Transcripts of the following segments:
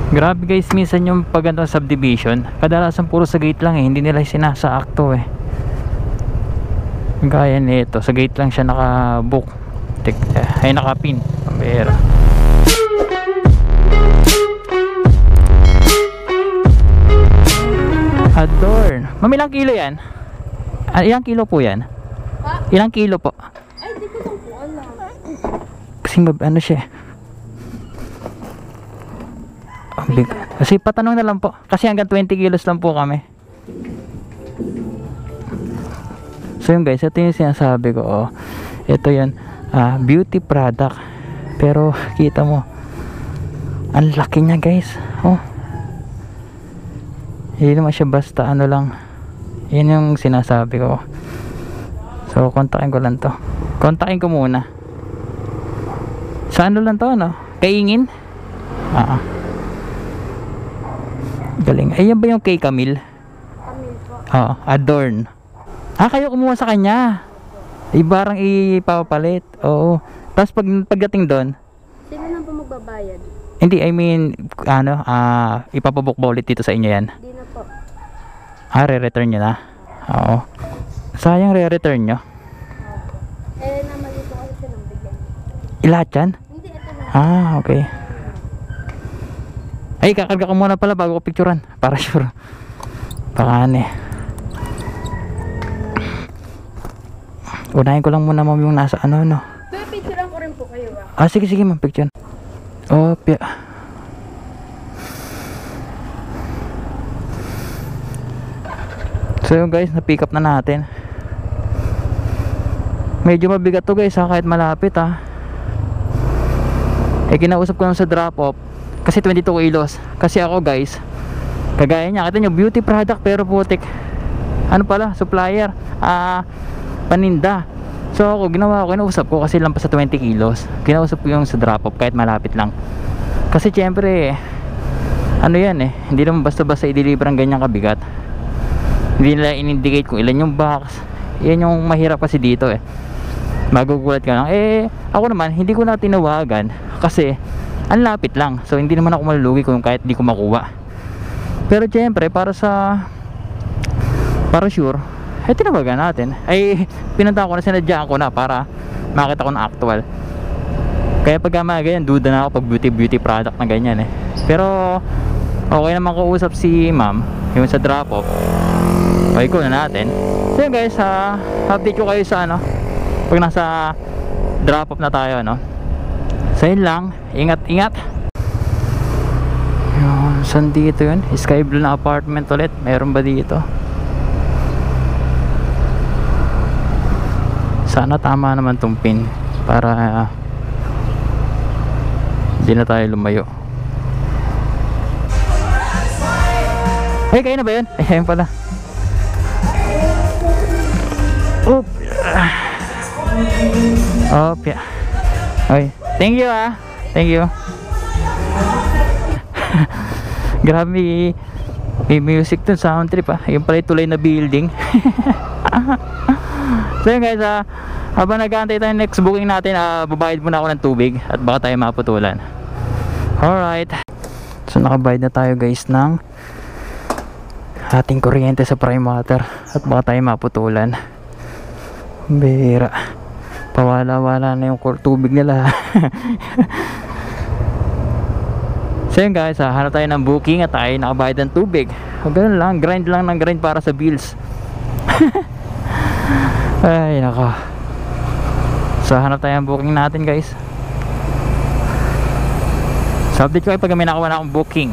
Grabe guys, minsan yung pag ano, subdivision, kadalasan puro sa gate lang eh, hindi nila sinasaakto eh. Gaya nito, sa gate lang siya nakabook. Ay nakapin. Pambihira. Adorn. Ma'am, ilang kilo yan? Ilang kilo po yan? Ilang kilo po? Ay, di ko lang po alam. Kasi ano siya eh. Big. Kasi patanong na lang po. Kasi hanggang 20 kilos lang po kami. So yun guys, ito yung sinasabi ko. Oh. Ito yun, beauty product. Pero kita mo, ang laki niya guys. Oh. Hindi naman siya basta ano lang. Yun yung sinasabi ko. So kontakin ko lang to. Kontakin ko muna. Sa ano lang to, no? Kaingin? Galing. Ayan ba yung kay Camille? Camille po. Oo, Adorn. Kayo kumuha sa kanya. Ibarang ipapalit. Oo. Tapos pagdating doon, Sino lang po magbabayad? hindi, I mean, ano, ipapabook ba ulit dito sa inyo yan? Di na po. Re-return nyo na? Oo. Sayang re-return nyo. Namali po kasi siya ng bigyan. Lahat yan? Hindi, ito na. Okay. Ay, kakarga ko muna pala bago ko picturean. Para sure. Pakane. Unahin ko lang muna ma'am yung nasa ano, no? Pero picturean ko rin po kayo ba? Sige, sige ma'am, picture. Opya. So yun guys, na-pick up na natin. Medyo mabigat to guys kahit malapit kinausap ko lang sa drop off kasi 22 kilos. Kasi ako guys, kagaya niya, kita nyo beauty product pero putik, ano pala, supplier, paninda. So ako, ginawa ko, kinausap ko kasi lampas sa 20 kilos. Kinausap ko yung sa drop off kahit malapit lang. Kasi syempre ano yan hindi naman basta-basta i-deliver ang ganyang kabigat. Hindi nila in-indicate kung ilan yung box. Yan yung mahirap kasi dito magugulat ka lang. Ako naman hindi ko na tinawagan kasi ang lapit lang. So hindi naman ako malulugi kung kahit di ko makuha. Pero syempre para sure, tinawagan natin. Pinunta ko na, sinadyaan ko na para makita ko na actual. Kaya pag mga ganyan, duda na ako pag beauty product na ganyan Pero okay naman kausap si ma'am yung sa drop off. Okay ko na natin. So yun guys, update ko kayo sa pag nasa drop off na tayo So yun lang, ingat yun. Saan dito yun? Sky Blue na apartment ulit. Meron ba dito? Sana tama naman tong pin para hindi na tayo lumayo. Kayo na ba yun? Ayun pala. Yeah. Okay. Thank you Thank you. Grabe, may music dun, sound trip yung pala yung tulay na building. So yun guys, habang nag-aantay tayo next booking natin, babayad muna ako ng tubig at baka tayo maputulan. Alright, so nakabayad na tayo guys ng ating kuryente sa prime water at baka tayo maputulan. Bira, pawala-wala na yung tubig nila. So yun guys, hanap tayo ng booking at tayo nakabayad ng tubig. Ganun lang, grind lang ng grind para sa bills. Ay nako. So hanap tayo ng booking natin guys. So update ko kayo pag may nakakuha na akong booking.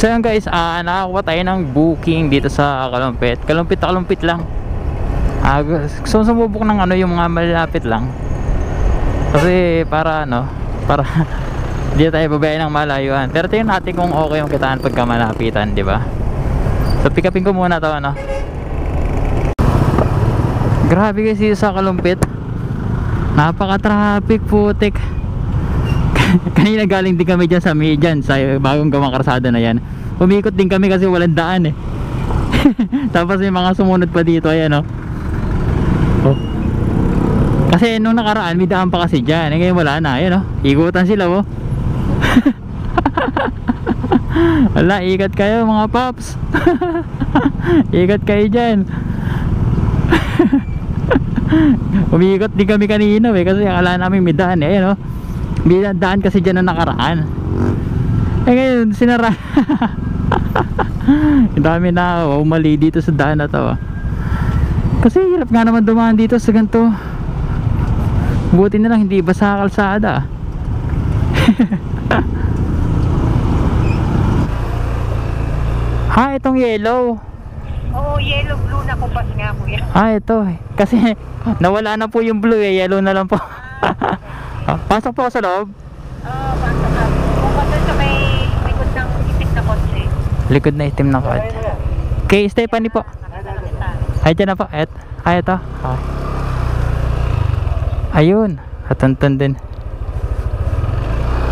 So yun guys, nakakuha tayo ng booking dito sa Kalumpit. Kalumpit lang. So sumubok ng yung mga malapit lang. Kasi para para hindi tayo babayan ng malayuan. Pero tingnan natin kung okay yung kitaan pagka malapitan, di ba? So pick upin ko muna to Grabe guys dito sa Kalumpit. Napaka-traffic putik. Kanina galing din kami dyan sa sa bagong gawang karsada na yan. Umikot din kami kasi walang daan Tapos may mga sumunod pa dito, ayan Kasi nung nakaraan may daan pa kasi dyan. Ngayon wala na, ayan ikutan sila Wala, ikat kayo mga paps. Ikat kayo dyan. Umiikot din kami kanina kasi akala namin may daan eh, no? May daan kasi dyan na nakaraan. Eh ngayon, sinara. Ang dami na umali dito sa daan na to. Kasi hirap nga naman dumaan dito sa ganito. Buti na lang hindi basa kalsada. Ha, itong yellow. Oo, yellow blue na kumpas nga po yan. Ito eh. Kasi nawala na po yung blue eh, yellow na lang po. Pasok po ako sa loob. Oo, basta ka. Kumpas doon sa may likod ng itik na kotse. Likod na itim na kod. Kay Stephanie po. Ay, dyan na po. Ay, ito. Okay. Ayun. Katantan din.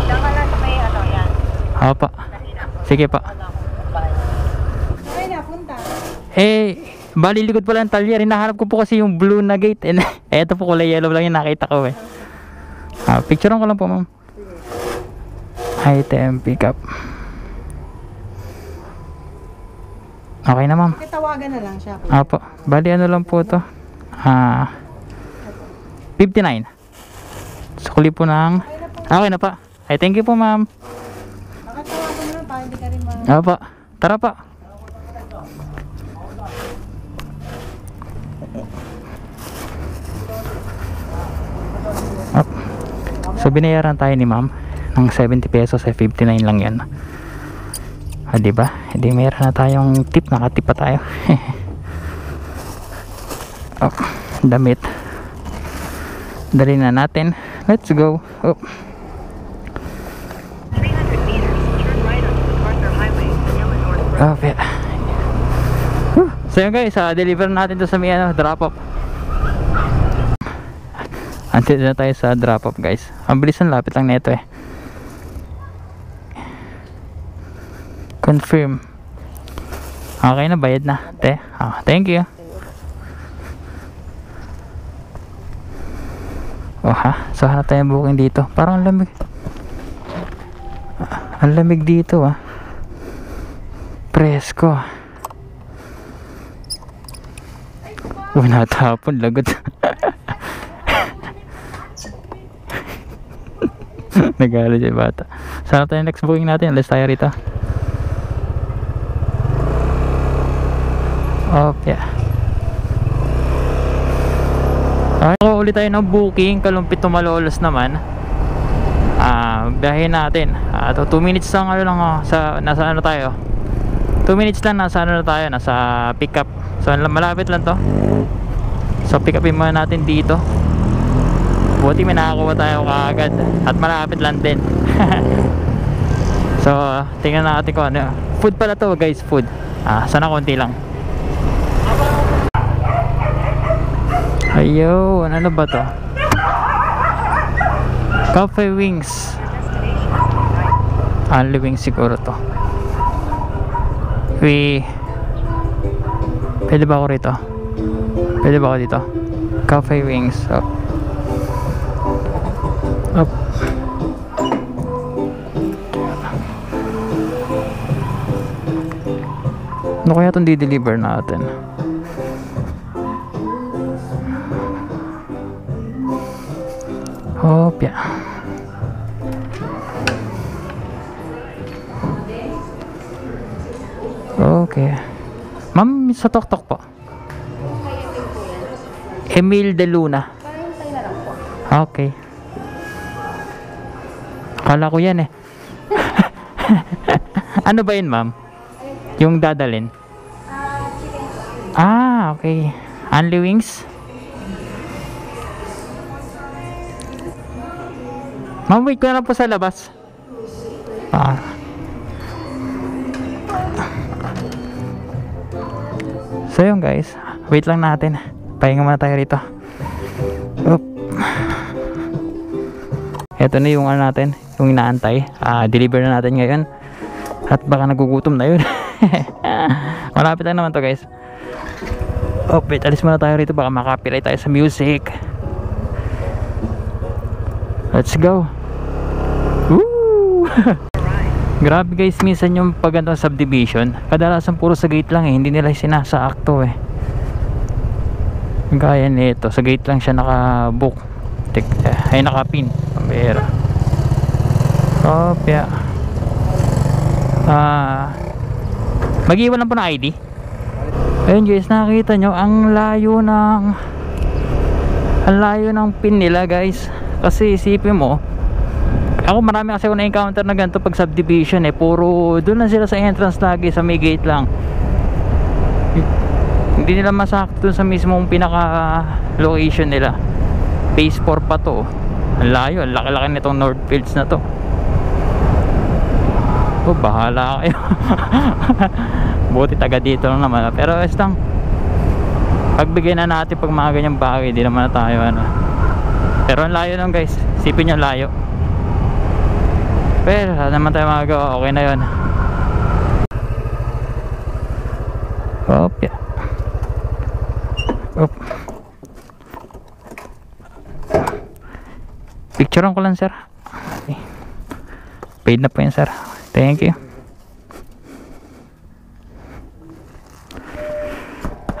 Diyan ka lang sa may ano yan. Opo. Sige po. Ay, napunta. Bali likod pala ng talyer. Hinahanap ko po kasi yung blue na gate. Eto po kulay yellow lang yung nakita ko eh. Picturean ko lang po, ma'am. Item pickup. Okay na, ma'am. Tawagan na lang siya. Apo. Bali ano lang po to. 59. Sukli po ng... Okay na pa. Ay, thank you po, ma'am. Nakatawagan mo lang pa, hindi ka rin Apo. Tara pa. Up. So binayaran tayo ni ma'am ng 70 pesos, 59 lang yan. Diba? Hindi mayroon na tayong tip, nakatip pa tayo. Damit. Dali na natin. Let's go. 300 meters, turn right on MacArthur Highway, Manila North Road. So yun guys, deliver natin to sa may drop off. Antid na tayo sa drop off guys. Ang bilis, ang lapit lang nito eh. Confirm. Okay na, bayad na. Thank you. So hanap tayong booking dito. Parang ang lamig. Ang lamig dito Presko. Natapon, lagot. Nagalo siya bata. Sana tayo next booking natin. Alas tayo rito. Yeah. Okay, ulit tayo ng booking. Kalumpit to Malolos naman. Biyahe natin. 2 minutes lang nasa ano tayo. 2 minutes lang nasa ano na tayo, nasa pick up. So malapit lang to. So pick upin muna natin dito. Buti may nakakuha tayo kaagad. At malapit lang din. So tingnan natin kung ano. Food pala to guys, food. Sana konti lang. Ayun, ano ba to? Cafe Wings. Only wings siguro to. Pwede ba ako rito? Pwede ba ako dito? Cafe Wings. Up. Ano kaya itong di-deliver natin? Yeah. Okay. Ma'am, sa tok-tok po. Emil de Luna. Okay. Kala ko yan eh. Ano ba yun, ma'am? Yung dadalin? Okay. Only wings? Ma'am, wait ko na lang po sa labas. So yun guys, wait lang natin. Pahinga muna tayo rito. Ito na yung ano natin, yung inaantay. Deliver na natin ngayon. At baka nagugutom na yun. Malapit lang naman to guys. Wait, alis muna tayo rito. Baka makapilay tayo sa music. Let's go. Woo! Grabe guys, minsan yung pag ano, subdivision, kadalasan puro sa gate lang eh, hindi nila sinasaakto eh. Gaya nito, sa gate lang siya nakabook. Ay nakapin. Pambihira. Kopya. Mag-iwan lang po ng ID. Ayun guys, nakita nyo ang layo ng pin nila guys. Kasi isipin mo, ako marami kasi ako na-encounter na ganito pag subdivision eh, puro doon lang sila sa entrance lagi, sa may gate lang. Hindi nila masakto sa mismong pinaka location nila. Phase 4 pa to. Ang layo, ang laki-laki nitong Northfields na to. Oh, bahala kayo. Buti taga dito lang naman. Pero lang, pagbigyan na natin pag mga ganyang bagay, di naman na tayo ano. Pero ang layo lang guys, sipin nyo layo. Pero wala naman tayo magagawa, okay na yun. Opya. Op. Picturean ko lang sir. Okay. Paid na po yan sir. Thank you.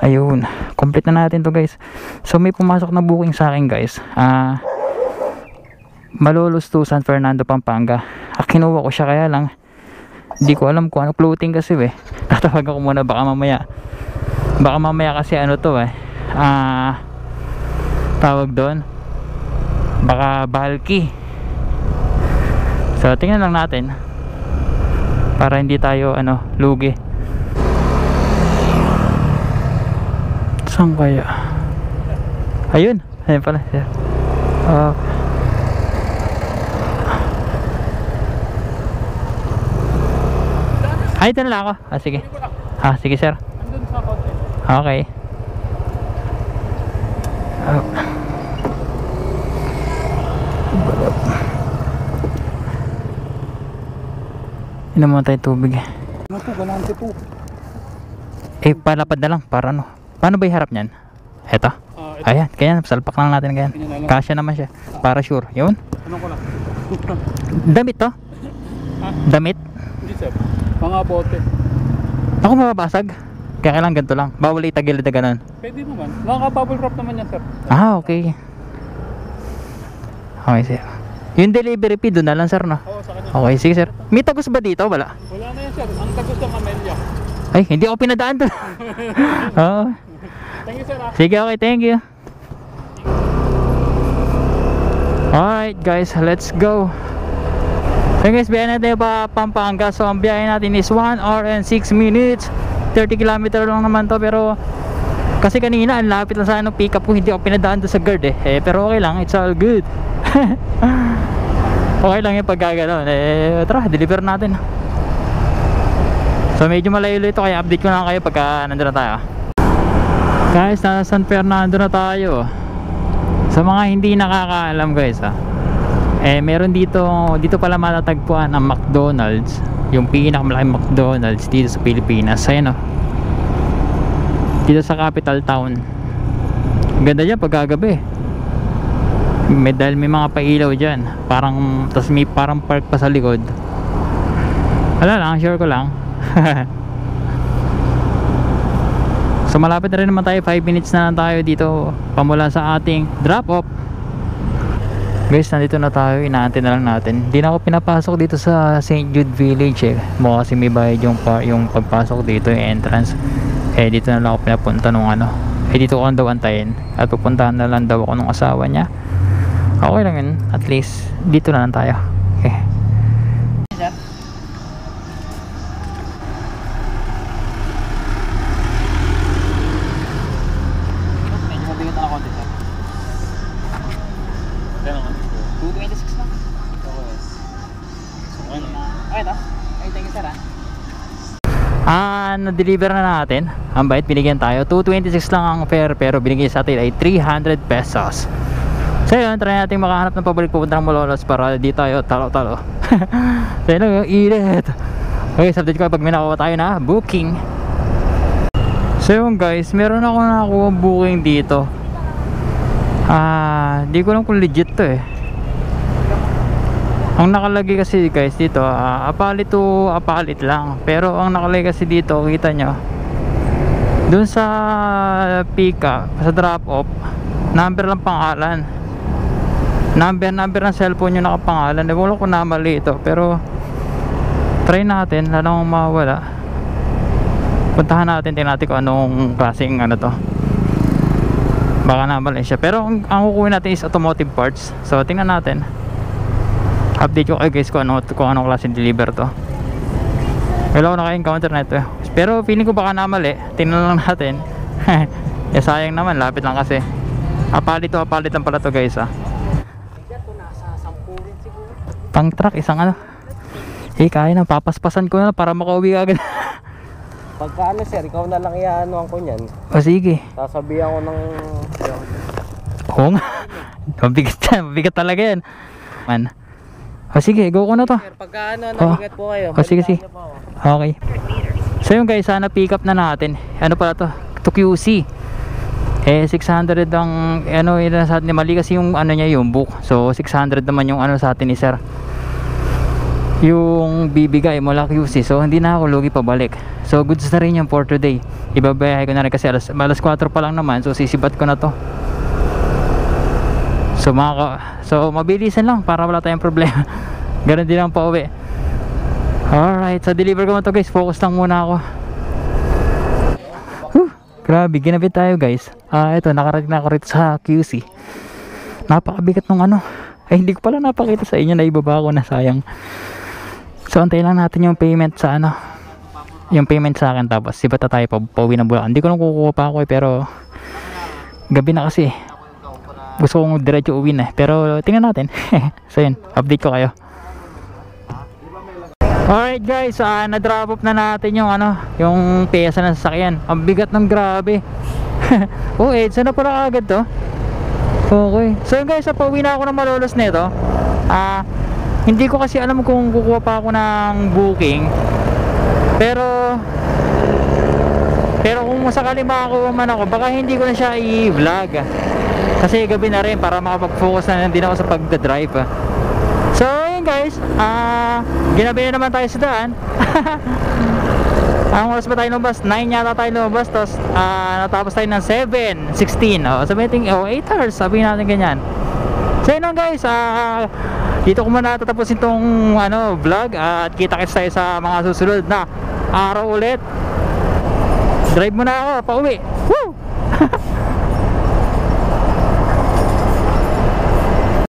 Ayun, complete na natin to guys. So may pumasok na booking sa akin guys. Malolos to San Fernando, Pampanga. Kinuha ko siya kaya lang hindi ko alam kung ano, floating kasi eh. Tatawagan ko muna, baka mamaya kasi ano to eh. Tawag doon, baka bulky. So tingnan lang natin para hindi tayo ano, lugi. Saan kaya? Ayun pala sir. Ay, ito na lang ako. Sige. Sige sir. Okay. Inom mo tayo tubig. Ano po, galante po. Palapad na lang para ano. Paano ba iharap niyan? Eto. Ito. Ayan, kaya salpak lang natin ganyan. Kasya naman siya. Para sure. Yun. Ano ko lang? Damit to? Damit? Hindi sir. Mga bote. Ako mababasag. Kaya kailangan ganito lang. Bawal itagilid na ganun. Pwede naman. Nakaka-bubble wrap naman yan sir. Okay. Okay sir. Yung delivery fee doon na lang sir no? Oo, sa kanya. Okay, sige sir. May tagos ba dito? Wala? Wala na yan sir. Ang tagos ng Amelia. Ay, hindi ako pinadaan doon. Oo. Thank you sir ah. Sige, okay, thank you. Alright guys, let's go. So guys, biyahe natin pa Pampanga. So ang biyahe natin is 1 hour and 6 minutes. 30 km lang naman to. Pero kasi kanina ang lapit lang sa pick up ko. Hindi ako pinadaan doon sa guard eh. Pero okay lang, it's all good. Okay lang yung pagkagano'n. Tara, deliver natin. So medyo malayo ito, kaya update ko na kayo pagka nandun na tayo. Guys, nasa San Fernando na tayo. Sa mga hindi nakakaalam guys meron dito pala matatagpuan ang McDonald's, yung pinakamalaking McDonald's dito sa Pilipinas. Ayan dito sa capital town. Ganda dyan pagkagabi. Dahil may mga pailaw dyan, tas may parang park pa sa likod. Wala lang, share ko lang. So malapit na rin naman tayo, 5 minutes na lang tayo dito pamula sa ating drop off. Guys, nandito na tayo, inaantay na lang natin. Hindi na ako pinapasok dito sa St. Jude Village kasi may bayad yung pagpasok dito, yung entrance. Dito na lang ako pinapunta nung dito ko daw antayin at pupuntahan na lang daw ako nung asawa niya. Okay lang yun, at least dito na lang tayo. Okay. Medyo mabigat na konti sir. 226 lang. Okay to? Okay, thank you sir na-deliver na natin. Ang bait, binigyan tayo 226 lang ang fare, pero binigyan sa atin ay 300 pesos. So yun, try natin makahanap ng pabalik pupunta ng Malolos para di tayo talo-talo. So yun lang, init. Okay, update ko pag may nakuha tayo na booking. So yun guys, meron ako nakuha booking dito. Di ko alam kung legit to Ang nakalagay kasi guys dito, apalit to apalit lang. Pero ang nakalagay kasi dito, kita nyo, dun sa pick up, sa drop off, number lang pangalan. Number ng cellphone yung nakapangalan. Wala ko na mali ito, pero try natin, lalong mawala. Puntahan natin, tingnan natin kung anong klaseng ano to. Baka namali siya, pero ang kukunin natin is automotive parts. So tingnan natin, update ko kayo guys kung anong klaseng deliver to. Wala ko naka-encounter na ito, pero feeling ko baka namali. Tingnan lang natin. Sayang naman, lapit lang kasi. Apalit lang pala to guys. Pang truck, isang ano. Kaya na, papaspasan ko na para makauwi agad. Pagka ano sir, ikaw na lang iaanoan ko niyan. O sige. Sasabihan ko ng... Oo nga. Mabigat talaga yan. Man. O sige, go ko na to. Sir, pagka ano, naligat po kayo. O sige. Okay. So yun guys, sana pick up na natin. Ano pala to? To QC. 600 ang ano yun sa atin, mali kasi yung ano niya, yung book. So 600 naman yung ano sa atin ni sir, yung bibigay mula QC. So hindi na ako lugi pabalik. So goods na rin yung for today. Ibabayahe ko na rin kasi alas 4 pa lang naman. So sisibat ko na to. So so mabilisan lang para wala tayong problema. Ganun din lang pa uwi. Alright, so deliver ko na to guys. Focus lang muna ako. Grabe, ginabit tayo guys. Ito, nakarating na ako rito sa QC. Napakabigat nung ano. Ay, hindi ko pala napakita sa inyo, na ibaba ko na, sayang. So, antayin lang natin yung payment sa ano. Yung payment sa akin, tapos sibata tayo pauwi ng Bulacan. Hindi ko nang kukuha pa ako pero gabi na kasi. Gusto kong diretso uwi na. Pero tingnan natin. So yun, update ko kayo. Alright guys, na-drop off na natin yung ano, yung pyesa ng sasakyan. Ang bigat ng grabe. Oh, EDSA na pala agad to. Okay. So yun guys, pauwi na ako ng Malolos nito. Hindi ko kasi alam kung kukuha pa ako ng booking. Pero kung sakali makakuha man ako, baka hindi ko na siya i-vlog. Kasi gabi na rin para makapag-focus na din ako sa pagdadrive. So yun guys, ginabi na naman tayo sa daan. Ang oras ba tayo lumabas? 9 yata tayo lumabas. Tapos natapos tayo ng 7:16. Sabihin natin, 8 hours, sabihin natin ganyan. So yun lang guys, dito ko muna tatapusin tong ano, vlog. At kita-kits tayo sa mga susunod na araw ulit. Drive muna ako, pauwi. Woo!